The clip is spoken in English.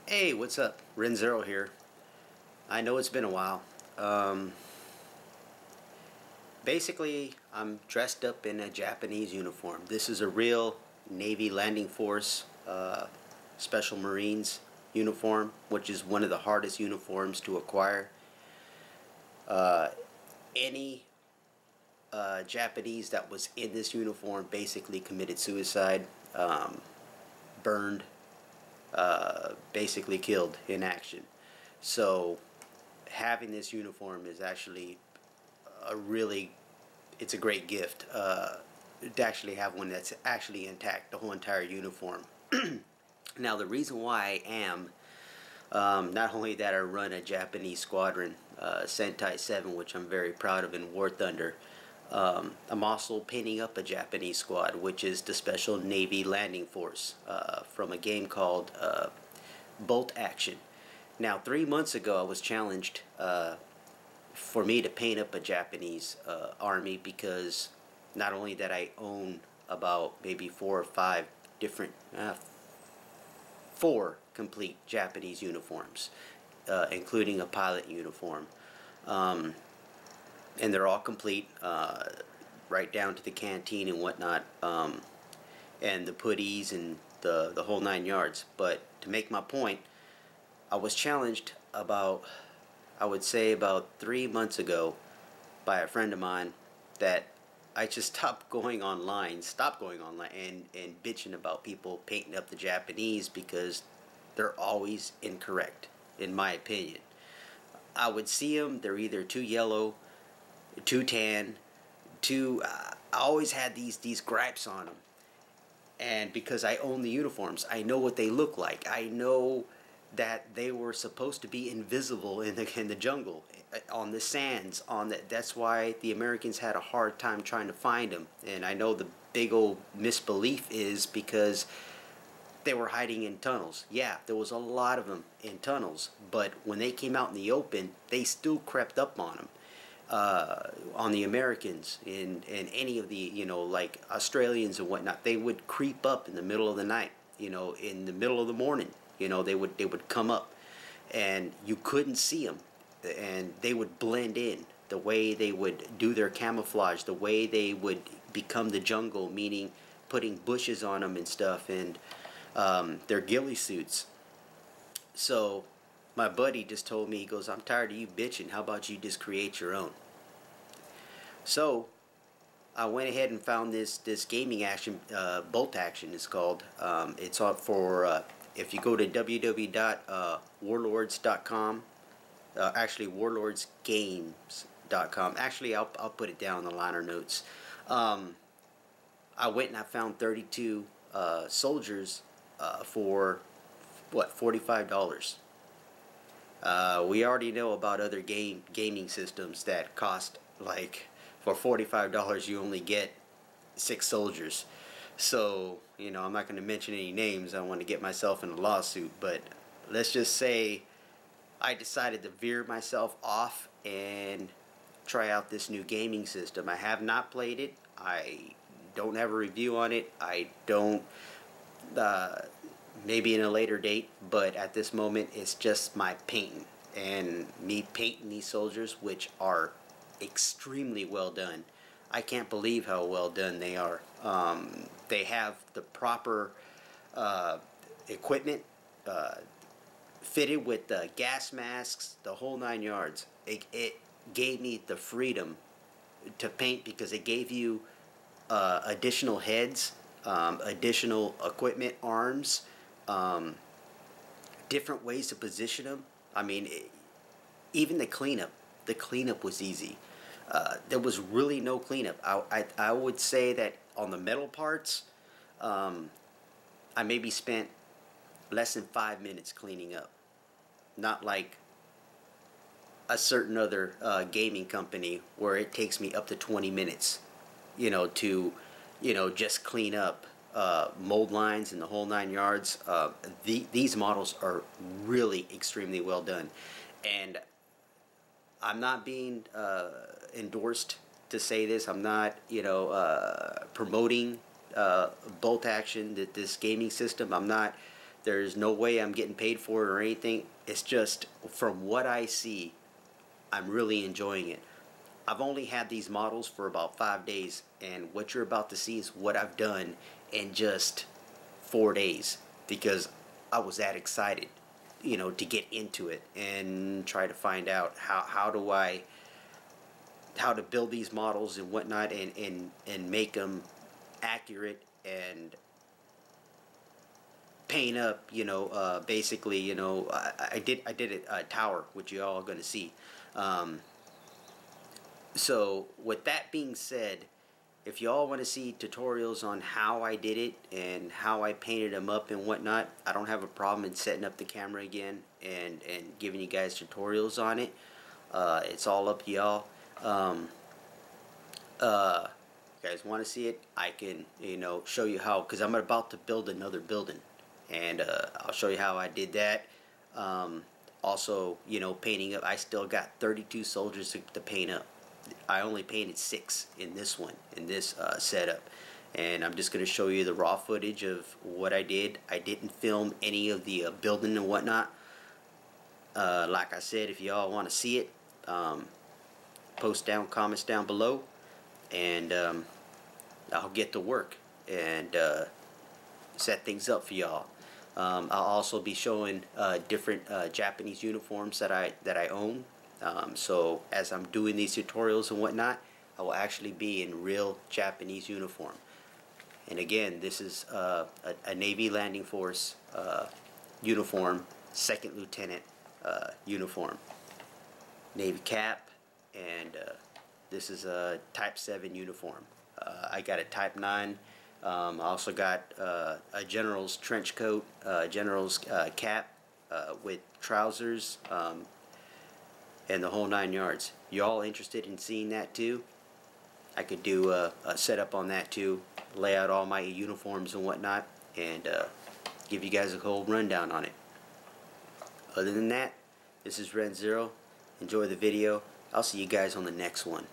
Hey, what's up? Renzero here. I know it's been a while. Basically, I'm dressed up in a Japanese uniform. This is a real Navy Landing Force Special Marines uniform, which is one of the hardest uniforms to acquire. Any Japanese that was in this uniform basically committed suicide, burned, basically killed in action. So having this uniform is actually a really, it's a great gift to actually have one that's actually intact, the whole entire uniform. Now the reason why I am, not only that I run a Japanese squadron, Sentai 7, which I'm very proud of in War Thunder, I'm also painting up a Japanese squad, which is the Special Navy Landing Force from a game called Bolt Action. Now 3 months ago I was challenged for me to paint up a Japanese army, because not only that I own about maybe 4 or 5 different, 4 complete Japanese uniforms, including a pilot uniform, and they're all complete, right down to the canteen and whatnot, and the puttees and the whole 9 yards. But to make my point, I was challenged about, I would say about 3 months ago, by a friend of mine, that I just stopped going online and bitching about people painting up the Japanese, because they're always incorrect, in my opinion. I would see them, they're either too yellow, too tan, too, I always had these gripes on them. And because I own the uniforms, I know what they look like. I know that they were supposed to be invisible in the jungle, on the sands, that's why the Americans had a hard time trying to find them. And I know the big old misbelief is because they were hiding in tunnels. Yeah, there was a lot of them in tunnels, but when they came out in the open, they still crept up on them. On the Americans, in any of the, like Australians and whatnot, they would creep up in the middle of the night, in the middle of the morning. They would come up, and you couldn't see them, and they would blend in. The way they would do their camouflage, the way they would become the jungle, meaning putting bushes on them and stuff, and their ghillie suits. So my buddy just told me, he goes, "I'm tired of you bitching. How about you just create your own?" So I went ahead and found this gaming action, Bolt Action is called. It's up for, if you go to www.warlords.com, actually warlordsgames.com. Actually, I'll put it down in the liner notes. I went and I found 32 soldiers for what, $45. We already know about other gaming systems that cost, like, for $45 you only get 6 soldiers. So, I'm not going to mention any names. I don't want to get myself in a lawsuit, but let's just say I decided to veer myself off and try out this new gaming system. I have not played it. I don't have a review on it. I don't, maybe in a later date, but at this moment it's just my painting, and me painting these soldiers, which are extremely well done. I can't believe how well done they are. They have the proper equipment, fitted with the gas masks, the whole 9 yards. It gave me the freedom to paint, because it gave you additional heads, additional equipment, arms, different ways to position them. I mean, even the cleanup was easy. There was really no cleanup. I would say that on the metal parts, I maybe spent less than 5 minutes cleaning up. Not like a certain other gaming company where it takes me up to 20 minutes, to, just clean up mold lines and the whole 9 yards. These models are really extremely well done. And I'm not being endorsed to say this. I'm not, promoting Bolt Action, this gaming system. I'm not There's no way I'm getting paid for it or anything. It's just from what I see, I'm really enjoying it. I've only had these models for about 5 days, and what you're about to see is what I've done in just 4 days, because I was that excited, you know, to get into it and try to find out how to build these models and whatnot, and make them accurate and paint up, you know, basically, you know, I did a tower, which you all are going to see. So with that being said, if y'all want to see tutorials on how I did it and how I painted them up and whatnot, I don't have a problem in setting up the camera again and giving you guys tutorials on it. It's all up to y'all. You guys want to see it, I can, you know, show you how, because I'm about to build another building, and I'll show you how I did that. Also, you know, painting up, I still got 32 soldiers to paint up. I only painted 6 in this one, in this setup, and I'm just going to show you the raw footage of what I did. I didn't film any of the building and whatnot. Like I said, if y'all want to see it, post down comments down below, and I'll get to work and set things up for y'all. I'll also be showing different Japanese uniforms that I own. So as I'm doing these tutorials and whatnot, I will actually be in real Japanese uniform. And again, this is a Navy Landing Force uniform, second lieutenant uniform, Navy cap, and this is a Type 7 uniform. I got a Type 9. I also got a general's trench coat, general's cap with trousers, and the whole 9 yards. You all interested in seeing that too? I could do a setup on that too, lay out all my uniforms and whatnot, and give you guys a whole rundown on it. Other than that, this is Ren Zero. Enjoy the video. I'll see you guys on the next one.